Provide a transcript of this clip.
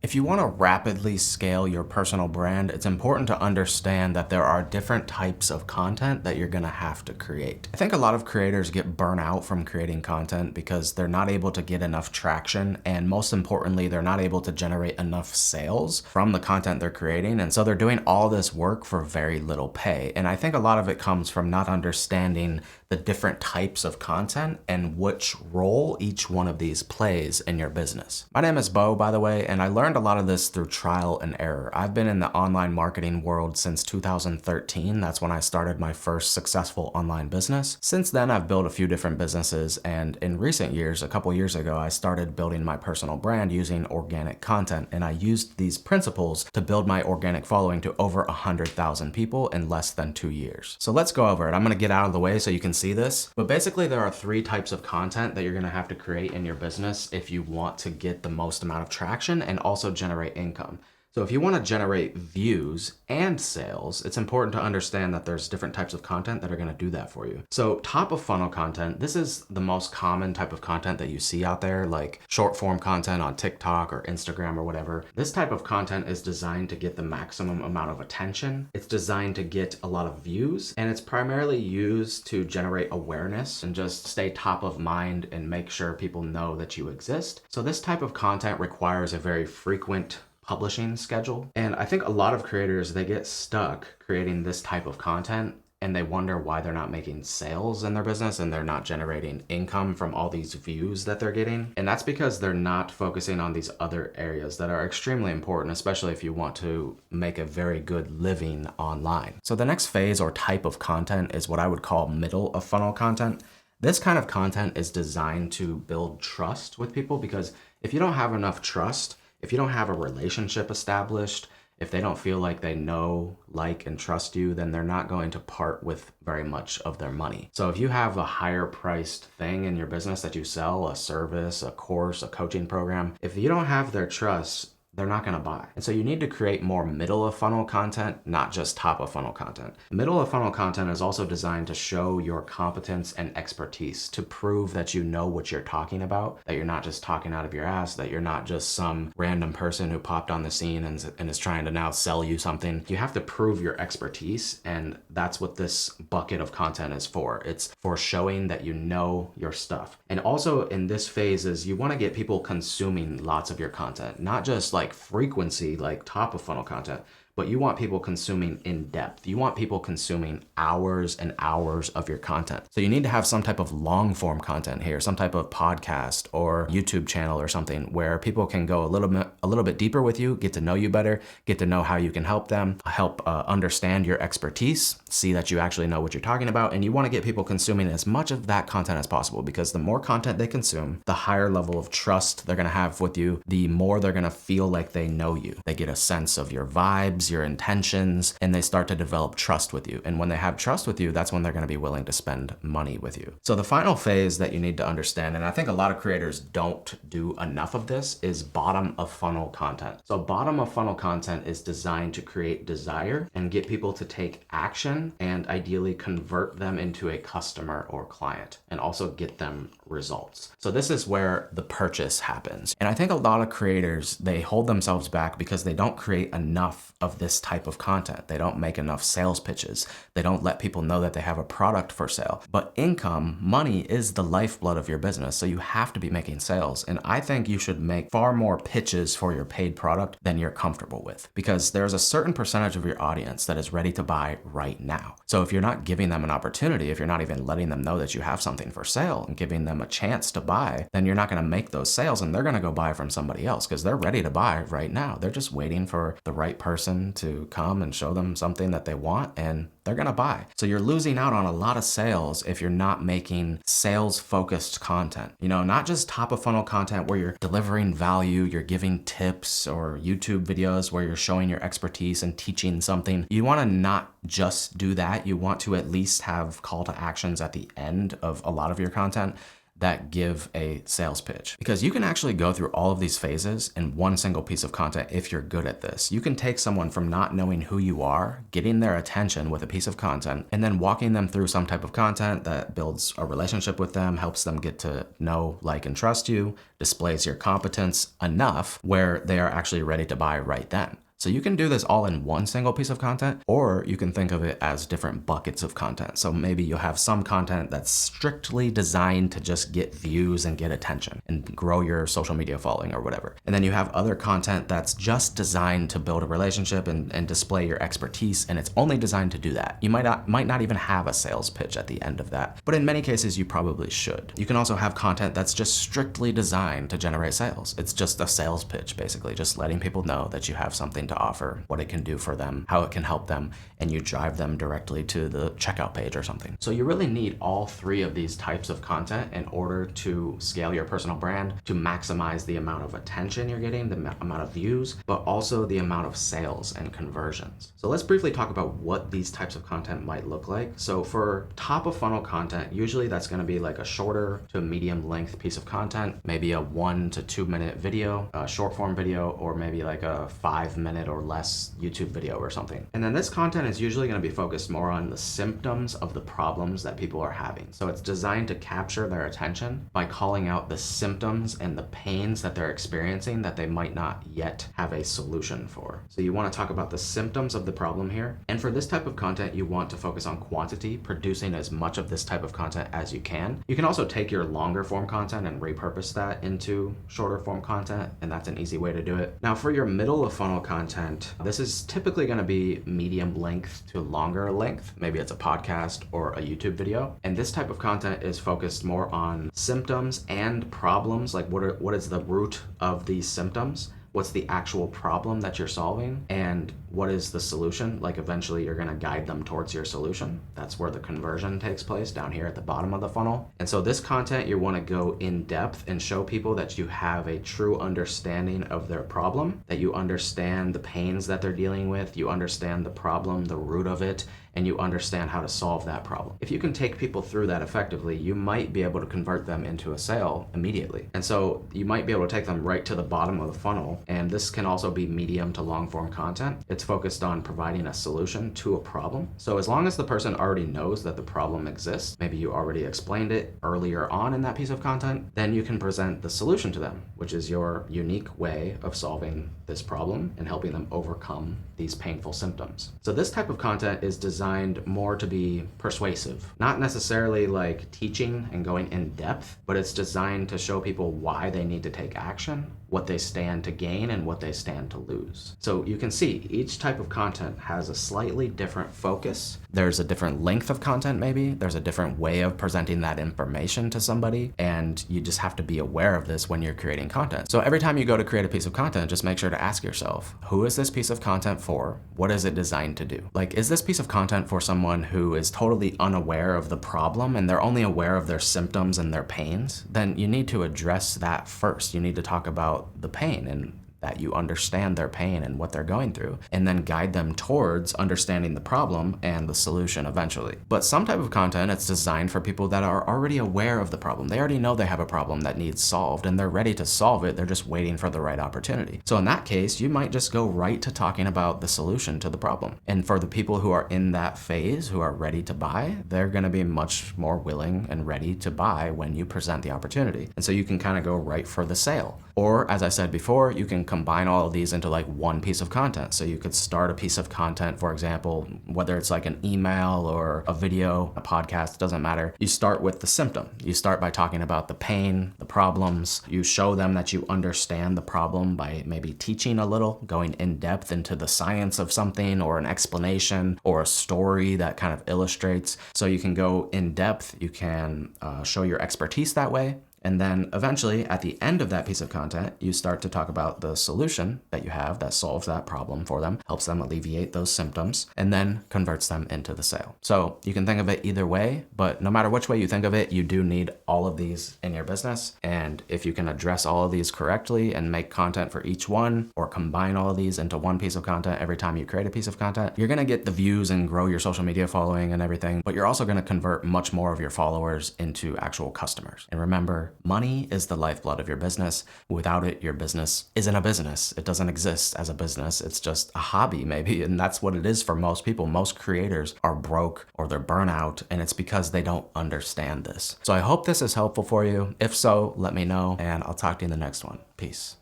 If you want to rapidly scale your personal brand, it's important to understand that there are different types of content that you're going to have to create. I think a lot of creators get burnt out from creating content because they're not able to get enough traction, and most importantly, they're not able to generate enough sales from the content they're creating. And so they're doing all this work for very little pay. And I think a lot of it comes from not understanding the different types of content and which role each one of these plays in your business. My name is Beau, by the way, and I learned a lot of this through trial and error. I've been in the online marketing world since 2013. That's when I started my first successful online business. Since then, I've built a few different businesses, and in recent years, a couple years ago, I started building my personal brand using organic content, and I used these principles to build my organic following to over 100,000 people in less than 2 years. So let's go over it. I'm gonna get out of the way so you can see this, but basically there are 3 types of content that you're gonna have to create in your business if you want to get the most amount of traction and also generate income. So if you want to generate views and sales, it's important to understand that there's different types of content that are going to do that for you. So top of funnel content, this is the most common type of content that you see out there, like short form content on TikTok or Instagram or whatever. This type of content is designed to get the maximum amount of attention. It's designed to get a lot of views, and it's primarily used to generate awareness and just stay top of mind and make sure people know that you exist. So this type of content requires a very frequent publishing schedule. And I think a lot of creators, they get stuck creating this type of content and they wonder why they're not making sales in their business and they're not generating income from all these views that they're getting. And that's because they're not focusing on these other areas that are extremely important, especially if you want to make a very good living online. So the next phase or type of content is what I would call middle of funnel content. This kind of content is designed to build trust with people, because if you don't have enough trust, if you don't have a relationship established, if they don't feel like they know, like, and trust you, then they're not going to part with very much of their money. So if you have a higher priced thing in your business that you sell, a service, a course, a coaching program, if you don't have their trust, they're not going to buy. And so you need to create more middle of funnel content, not just top of funnel content. Middle of funnel content is also designed to show your competence and expertise, to prove that you know what you're talking about, that you're not just talking out of your ass, that you're not just some random person who popped on the scene and is trying to now sell you something. You have to prove your expertise, and that's what this bucket of content is for. It's for showing that you know your stuff. And also in this phase is you want to get people consuming lots of your content, not just like frequency, like top of funnel content, but you want people consuming in depth. You want people consuming hours and hours of your content. So you need to have some type of long form content here, some type of podcast or YouTube channel or something where people can go a little bit deeper with you, get to know you better, get to know how you can help them, understand your expertise, see that you actually know what you're talking about. And you want to get people consuming as much of that content as possible, because the more content they consume, the higher level of trust they're going to have with you, the more they're going to feel like they know you. They get a sense of your vibes, your intentions, and they start to develop trust with you. And when they have trust with you, that's when they're going to be willing to spend money with you. So the final phase that you need to understand, and I think a lot of creators don't do enough of this, is bottom of funnel content. So bottom of funnel content is designed to create desire and get people to take action and ideally convert them into a customer or client, and also get them results. So this is where the purchase happens. And I think a lot of creators, they hold themselves back because they don't create enough of this type of content. They don't make enough sales pitches. They don't let people know that they have a product for sale. But income, money, is the lifeblood of your business. So you have to be making sales. And I think you should make far more pitches for your paid product than you're comfortable with, because there's a certain percentage of your audience that is ready to buy right now. So if you're not giving them an opportunity, if you're not even letting them know that you have something for sale and giving them a chance to buy, then you're not going to make those sales, and they're going to go buy from somebody else because they're ready to buy right now. They're just waiting for the right person to come and show them something that they want, and they're going to buy. So you're losing out on a lot of sales if you're not making sales focused content. You know, not just top of funnel content where you're delivering value, you're giving tips, or YouTube videos where you're showing your expertise and teaching something. You want to not just do that. You want to at least have call to actions at the end of a lot of your content. that give a sales pitch. Because you can actually go through all of these phases in one single piece of content if you're good at this. You can take someone from not knowing who you are, getting their attention with a piece of content, and then walking them through some type of content that builds a relationship with them, helps them get to know, like, and trust you, displays your competence enough where they are actually ready to buy right then. So you can do this all in one single piece of content, or you can think of it as different buckets of content. So maybe you'll have some content that's strictly designed to just get views and get attention and grow your social media following or whatever. And then you have other content that's just designed to build a relationship and display your expertise, and it's only designed to do that. You might not even have a sales pitch at the end of that, but in many cases you probably should. You can also have content that's just strictly designed to generate sales. It's just a sales pitch, basically, just letting people know that you have something to offer, what it can do for them, how it can help them, and you drive them directly to the checkout page or something. So you really need all three of these types of content in order to scale your personal brand, to maximize the amount of attention you're getting, the amount of views, but also the amount of sales and conversions. So let's briefly talk about what these types of content might look like. So for top of funnel content, usually that's going to be like a shorter to medium length piece of content, maybe a 1 to 2 minute video, a short form video, or maybe like a 5-minute or less YouTube video or something. And then this content is usually going to be focused more on the symptoms of the problems that people are having. So it's designed to capture their attention by calling out the symptoms and the pains that they're experiencing that they might not yet have a solution for. So you want to talk about the symptoms of the problem here. And for this type of content, you want to focus on quantity, producing as much of this type of content as you can. You can also take your longer form content and repurpose that into shorter form content, and that's an easy way to do it. Now for your middle of funnel content, this is typically going to be medium length to longer length. Maybe it's a podcast or a YouTube video. And this type of content is focused more on symptoms and problems, like what is the root of these symptoms? What's the actual problem that you're solving, and what is the solution? Like eventually you're gonna guide them towards your solution. That's where the conversion takes place, down here at the bottom of the funnel. And so this content, you wanna go in depth and show people that you have a true understanding of their problem, that you understand the pains that they're dealing with, you understand the problem, the root of it, and you understand how to solve that problem. If you can take people through that effectively, you might be able to convert them into a sale immediately. And so you might be able to take them right to the bottom of the funnel. And this can also be medium to long form content. It's focused on providing a solution to a problem. So as long as the person already knows that the problem exists, maybe you already explained it earlier on in that piece of content, then you can present the solution to them, which is your unique way of solving this problem and helping them overcome these painful symptoms. So this type of content is designed more to be persuasive, not necessarily like teaching and going in depth, but it's designed to show people why they need to take action, what they stand to gain, and what they stand to lose. So you can see each type of content has a slightly different focus. There's a different length of content maybe, there's a different way of presenting that information to somebody, and you just have to be aware of this when you're creating content. So every time you go to create a piece of content, just make sure to ask yourself, who is this piece of content for? What is it designed to do? Like, is this piece of content for someone who is totally unaware of the problem and they're only aware of their symptoms and their pains? Then you need to address that first. You need to talk about the pain and that you understand their pain and what they're going through, and then guide them towards understanding the problem and the solution eventually. But some type of content, it's designed for people that are already aware of the problem. They already know they have a problem that needs solved and they're ready to solve it. They're just waiting for the right opportunity. So in that case, you might just go right to talking about the solution to the problem. And for the people who are in that phase, who are ready to buy, they're gonna be much more willing and ready to buy when you present the opportunity. And so you can kind of go right for the sale. Or as I said before, you can combine all of these into like one piece of content. So you could start a piece of content, for example, whether it's like an email or a video, a podcast, doesn't matter. You start with the symptom. You start by talking about the pain, the problems. You show them that you understand the problem by maybe teaching a little, going in depth into the science of something or an explanation or a story that kind of illustrates. So you can go in depth, you can show your expertise that way. And then eventually at the end of that piece of content, you start to talk about the solution that you have that solves that problem for them, helps them alleviate those symptoms, and then converts them into the sale. So you can think of it either way, but no matter which way you think of it, you do need all of these in your business. And if you can address all of these correctly and make content for each one, or combine all of these into one piece of content every time you create a piece of content, you're gonna get the views and grow your social media following and everything, but you're also gonna convert much more of your followers into actual customers. And remember, money is the lifeblood of your business. Without it, your business isn't a business. It doesn't exist as a business. It's just a hobby maybe, and that's what it is for most people. Most creators are broke or they're burnout, and it's because they don't understand this. So I hope this is helpful for you. If so, let me know, and I'll talk to you in the next one. Peace.